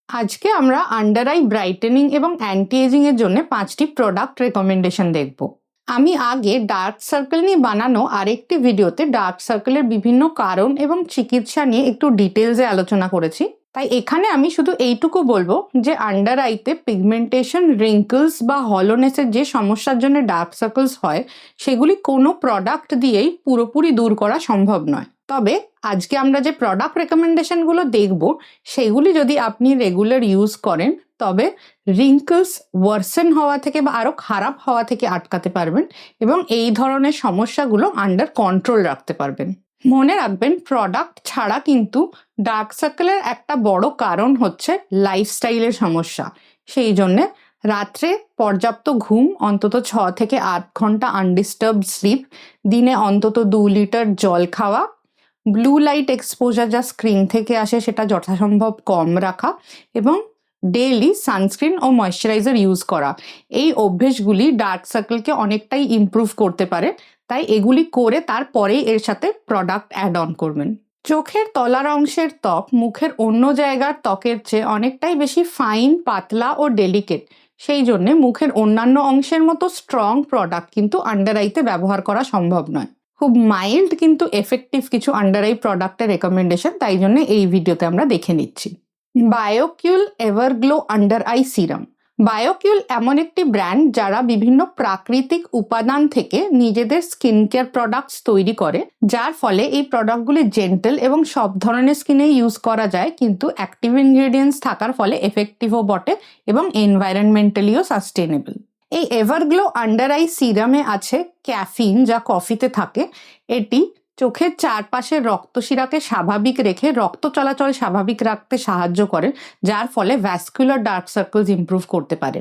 আজকে আমরা under eye brightening এবং অ্যান্টি এজিং এর জন্য 5টি প্রোডাক্ট রেকমেন্ডেশন দেখব। আমি আগে ডার্ক সার্কেল নিয়ে বানানো আরেকটি ভিডিওতে ডার্ক সার্কেলের বিভিন্ন কারণ এবং চিকিৎসা নিয়ে একটু ডিটেলসে আলোচনা করেছি, তাই এখানে আমি শুধু এইটুকু বলবো যে আন্ডার আইতে পিগমেন্টেশন, রিঙ্কলস বা হলোনেসের যে সমস্যার জন্য ডার্ক সার্কেলস হয় সেগুলি কোনো প্রোডাক্ট দিয়েই পুরোপুরি দূর করা সম্ভব নয়। তবে আজকে আমরা যে প্রোডাক্ট রেকমেন্ডেশনগুলো দেখব সেগুলি যদি আপনি রেগুলার ইউজ করেন তবে রিঙ্কলস ওয়ার্সেন হওয়া থেকে বা আরও খারাপ হওয়া থেকে আটকাতে পারবেন এবং এই ধরনের সমস্যাগুলো আন্ডার কন্ট্রোল রাখতে পারবেন। মনে রাখবেন, প্রোডাক্ট ছাড়া কিন্তু ডার্ক সার্কেলের একটা বড় কারণ হচ্ছে লাইফস্টাইলের সমস্যা। সেই জন্যে রাত্রে পর্যাপ্ত ঘুম, অন্তত 6 থেকে 8 ঘন্টা আনডিস্টার্বড স্লিপ, দিনে অন্তত 2 লিটার জল খাওয়া, ব্লু লাইট এক্সপোজার যা স্ক্রিন থেকে আসে সেটা যথাসম্ভব কম রাখা এবং ডেইলি সানস্ক্রিন ও ময়শ্চারাইজার ইউজ করা, এই অভ্যেসগুলি ডার্ক সার্কেলকে অনেকটাই ইমপ্রুভ করতে পারে। তাই এগুলি করে তারপরেই এর সাথে প্রোডাক্ট অ্যাড অন করবেন। চোখের তলার অংশের ত্বক মুখের অন্য জায়গার ত্বকের চেয়ে অনেকটাই বেশি ফাইন, পাতলা ও ডেলিকেট। সেই জন্যে মুখের অন্যান্য অংশের মতো স্ট্রং প্রোডাক্ট কিন্তু আন্ডার আইতে ব্যবহার করা সম্ভব নয়। খুব মাইল্ড কিন্তু এফেক্টিভ কিছু আন্ডার আই প্রোডাক্টের রেকমেন্ডেশন তাই জন্য এই ভিডিওতে আমরা দেখে নিচ্ছি। বায়োকিউল এভারগ্লো আন্ডার আই সিরাম। বায়োকিউল এমন একটি ব্র্যান্ড যারা বিভিন্ন প্রাকৃতিক উপাদান থেকে নিজেদের স্কিন কেয়ার প্রোডাক্টস তৈরি করে, যার ফলে এই প্রোডাক্টগুলি জেন্টল এবং সব ধরনের স্কিনে ইউজ করা যায়, কিন্তু অ্যাক্টিভ ইনগ্রেডিয়েন্টস থাকার ফলে এফেক্টিভও বটে এবং এনভায়রনমেন্টালিও সাস্টেনেবল। এই এভারগ্লো আন্ডার আই সিরামে আছে ক্যাফিন, যা কফিতে থাকে। এটি চোখের চারপাশের রক্তশিরাকে স্বাভাবিক রেখে রক্ত চলাচল স্বাভাবিক রাখতে সাহায্য করে, যার ফলে ভ্যাসকুলার ডার্ক সার্কেলস ইমপ্রুভ করতে পারে।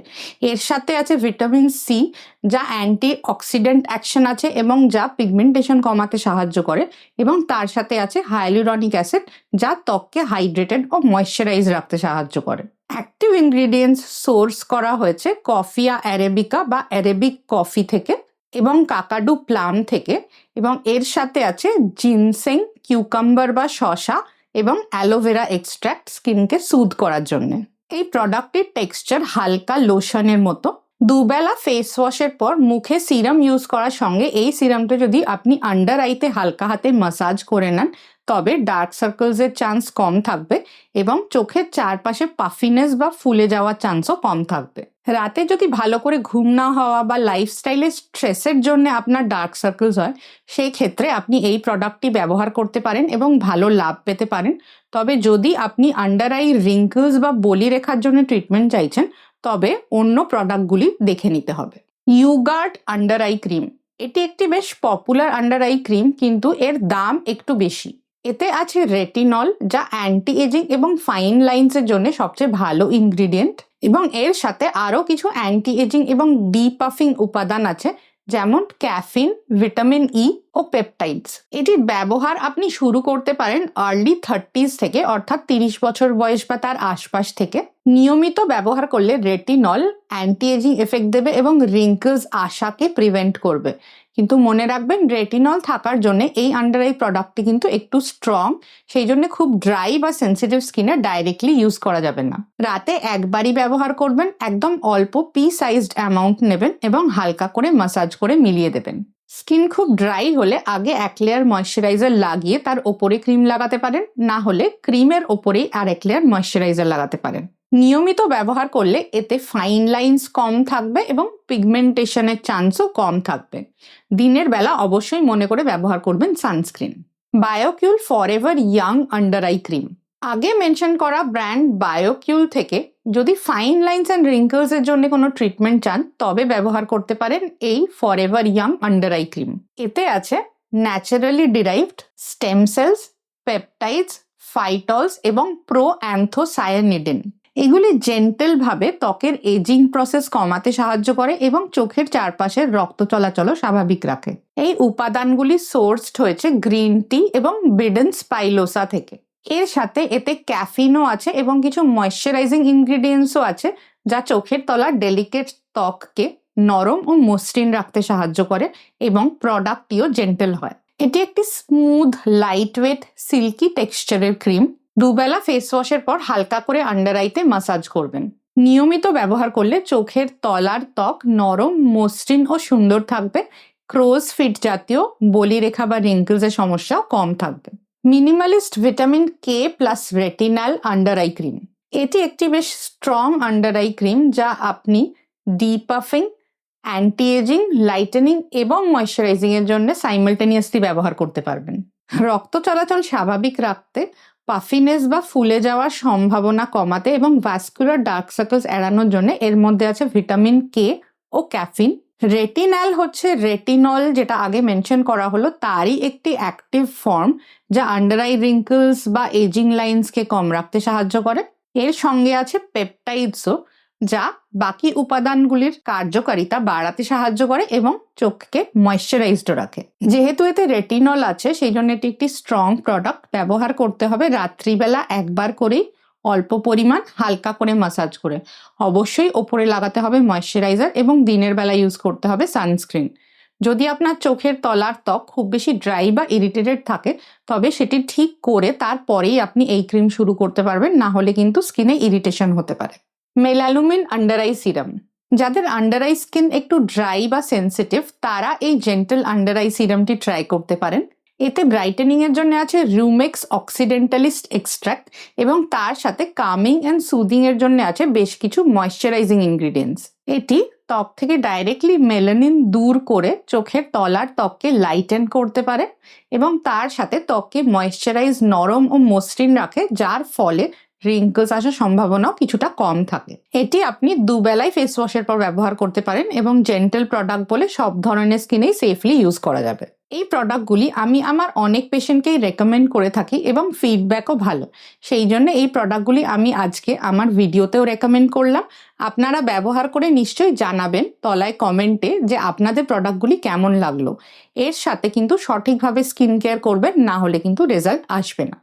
এর সাথে আছে ভিটামিন সি, যা অ্যান্টি অক্সিডেন্ট অ্যাকশন আছে এবং যা পিগমেন্টেশন কমাতে সাহায্য করে, এবং তার সাথে আছে হাইলুরনিক অ্যাসিড, যা ত্বককে হাইড্রেটেড ও ময়শ্চারাইজ রাখতে সাহায্য করে। অ্যাক্টিভ ইনগ্রিডিয়েন্টস সোর্স করা হয়েছে কফিয়া অ্যারেবিকা বা অ্যারেবিক কফি থেকে এবং কাকাডু প্লাম থেকে, এবং এর সাথে আছে জিনসেং, কিউকাম্বার বা শসা এবং অ্যালোভেরা এক্সট্র্যাক্ট স্কিনকে সুদ করার জন্য। এই প্রোডাক্টটির টেক্সচার হালকা লোশনের মতো। দুবেলা ফেস ওয়াশের পর মুখে সিরাম ইউজ করার সঙ্গে এই সিরামটা যদি আপনি আন্ডার আইতে হালকা হাতে মাসাজ করে নেন তবে ডার্ক সার্কেলসের চান্স কম থাকবে এবং চোখের চারপাশে পাফিনেস বা ফুলে যাওয়ার চান্সও কম থাকবে। রাতে যদি ভালো করে ঘুম না হওয়া বা লাইফস্টাইলের স্ট্রেসের জন্য আপনার ডার্ক সার্কেলস হয়, সেই ক্ষেত্রে আপনি এই প্রোডাক্টটি ব্যবহার করতে পারেন এবং ভালো লাভ পেতে পারেন। তবে যদি আপনি আন্ডার আই রিঙ্কলস বা বলি রেখার জন্য ট্রিটমেন্ট চাইছেন তবে অন্য প্রোডাক্টগুলি দেখে নিতে হবে। ইউগার্ড আন্ডার আই ক্রিম। এটি একটি বেশ পপুলার আন্ডার আই ক্রিম, কিন্তু এর দাম একটু বেশি। এতে আছে রেটিনল, যা অ্যান্টি এজিং এবং ফাইন লাইন্সের জন্য সবচেয়ে ভালো ইনগ্রিডিয়েন্ট, এবং এর সাথে আরও কিছু অ্যান্টি এজিং এবং ডিপাফিং উপাদান আছে, যেমন ক্যাফিন, ভিটামিন ই ও পেপটাইডস। এটির ব্যবহার আপনি শুরু করতে পারেন আর্লি 30s থেকে, অর্থাৎ 30 বছর বয়স বা তার আশপাশ থেকে। নিয়মিত ব্যবহার করলে রেটিনল অ্যান্টি এজিং এফেক্ট দেবে এবং রিঙ্কলস আসাকে প্রিভেন্ট করবে। কিন্তু মনে রাখবেন, রেটিনল থাকার জন্য এই আন্ডার আই প্রোডাক্টটি কিন্তু একটু স্ট্রং, সেই জন্য খুব ড্রাই বা সেন্সিটিভ স্কিনে ডাইরেক্টলি ইউজ করা যাবে না। রাতে একবারই ব্যবহার করবেন, একদম অল্প পি সাইজড অ্যামাউন্ট নেবেন এবং হালকা করে মাসাজ করে মিলিয়ে দেবেন। স্কিন খুব ড্রাই হলে আগে 1 লেয়ার ময়শ্চারাইজার লাগিয়ে তার ওপরে ক্রিম লাগাতে পারেন, না হলে ক্রিমের ওপরেই আর 1 লেয়ার ময়শ্চারাইজার লাগাতে পারেন। নিয়মিত ব্যবহার করলে এতে ফাইন লাইন্স কম থাকবে এবং পিগমেন্টেশনের চান্সও কম থাকবে। দিনের বেলা অবশ্যই মনে করে ব্যবহার করবেন sunscreen. Biocule forever young under eye cream. আগে মেনশন করা ব্র্যান্ড বায়োকিউল থেকে যদি ফাইন লাইন্স অ্যান্ড রিঙ্কলস এর জন্য কোনো ট্রিটমেন্ট চান তবে ব্যবহার করতে পারেন এই forever young under eye cream. এতে আছে naturally derived stem cells, peptides, phytols এবং প্রো অ্যান্থোসায়ানিডিন। এগুলি জেন্টেল ভাবে ত্বকের এজিং প্রসেস কমাতে সাহায্য করে এবং চোখের চারপাশের রক্ত চলাচলও স্বাভাবিক রাখে। এই উপাদানগুলি সোর্সড হয়েছে গ্রিন টি এবং বিডেন স্পাইলোসা থেকে। এর সাথে এতে ক্যাফিনও আছে এবং কিছু ময়শ্চারাইজিং ইনগ্রিডিয়েন্টসও আছে, যা চোখের তলার ডেলিকেট ত্বককে নরম ও মসৃণ রাখতে সাহায্য করে এবং প্রোডাক্টটিও জেন্টেল হয়। এটি একটি স্মুথ, লাইটওয়েট, সিল্কি টেক্সচারের ক্রিম দুবেলা ফেস ওয়াশের পর হালকা করে আন্ডার আইতে মাসাজ করবেন। নিয়মিত ব্যবহার করলে চোখের তলার ত্বক নরম, মসৃণ ও সুন্দর থাকবে। ক্রোজ ফিট জাতীয় বলিরেখা বা রিঙ্কেলসের সমস্যাও কম থাকবে। Minimalist vitamin k plus retinal under eye cream. এটি একটি বেশ স্ট্রং আন্ডার আই ক্রিম যা আপনি ডিপাফিং, অ্যান্টি এজিং, লাইটেনিং এবং ময়শ্চারাইজিং এর জন্য সাইমালটেনিয়াসলি ব্যবহার করতে পারবেন। রক্ত চলাচল স্বাভাবিক রাখতে, পাফিনেস বা ফুলে যাওয়ার সম্ভাবনা কমাতে এবং ভাস্কুলার ডার্ক সার্কেলস এড়ানোর জন্য এর মধ্যে আছে ভিটামিন কে ও ক্যাফিন। রেটিনাল হচ্ছে রেটিনল, যেটা আগে মেনশন করা হলো, তারই একটি অ্যাক্টিভ ফর্ম যা আন্ডার আই রিঙ্কেলস বা এজিং লাইন্সকে কম রাখতে সাহায্য করে। এর সঙ্গে আছে পেপটাইডসও, যা বাকি উপাদানগুলির কার্যকারিতা বাড়াতে সাহায্য করে এবং চোখকে ময়শ্চারাইজড রাখে। যেহেতু এতে রেটিনল আছে, সেই জন্য এটি একটি স্ট্রং প্রোডাক্ট। ব্যবহার করতে হবে রাত্রিবেলা একবার করেই, অল্প পরিমাণ, হালকা করে মাসাজ করে। অবশ্যই ওপরে লাগাতে হবে ময়শ্চারাইজার এবং দিনের বেলা ইউজ করতে হবে সানস্ক্রিন। যদি আপনার চোখের তলার ত্বক খুব বেশি ড্রাই বা ইরিটেটেড থাকে, তবে সেটি ঠিক করে তারপরেই আপনি এই ক্রিম শুরু করতে পারবেন, না হলে কিন্তু স্কিনে ইরিটেশন হতে পারে। মেলালুমিন আন্ডার আই সিরাম। যাদের আন্ডার আই স্কিন একটু ড্রাই বা সেন্সিটিভ, তারা এই জেন্টল আন্ডার আই সিরামটি ট্রাই করতে পারেন। এতে ব্রাইটেনিং এর জন্য আছে রুমেক্স অক্সিডেন্টালিস্ট এক্সট্রাক্ট এবং তার সাথে কামিং অ্যান্ড সুদিং এর জন্য আছে বেশ কিছু ময়শ্চারাইজিং ইনগ্রিডিয়েন্টস। এটি ত্বক থেকে ডাইরেক্টলি মেলানিন দূর করে চোখের তলার ত্বককে লাইটেন করতে পারে এবং তার সাথে ত্বককে ময়শ্চারাইজ, নরম ও মসৃণ রাখে, যার ফলে রিঙ্কেলস আসার সম্ভাবনাও কিছুটা কম থাকে। এটি আপনি দুবেলায় ফেস ওয়াশের পর ব্যবহার করতে পারেন এবং জেন্টেল প্রোডাক্ট বলে সব ধরনের স্কিনেই সেফলি ইউজ করা যাবে। এই প্রোডাক্টগুলি আমি আমার অনেক পেশেন্টকেই রেকমেন্ড করে থাকি এবং ফিডব্যাকও ভালো। সেই জন্য এই প্রোডাক্টগুলি আমি আজকে আমার ভিডিওতেও রেকমেন্ড করলাম। আপনারা ব্যবহার করে নিশ্চয়ই জানাবেন তলায় কমেন্টে যে আপনাদের প্রোডাক্টগুলি কেমন লাগলো। এর সাথে কিন্তু সঠিকভাবে স্কিন কেয়ার করবেন, না হলে কিন্তু রেজাল্ট আসবে না।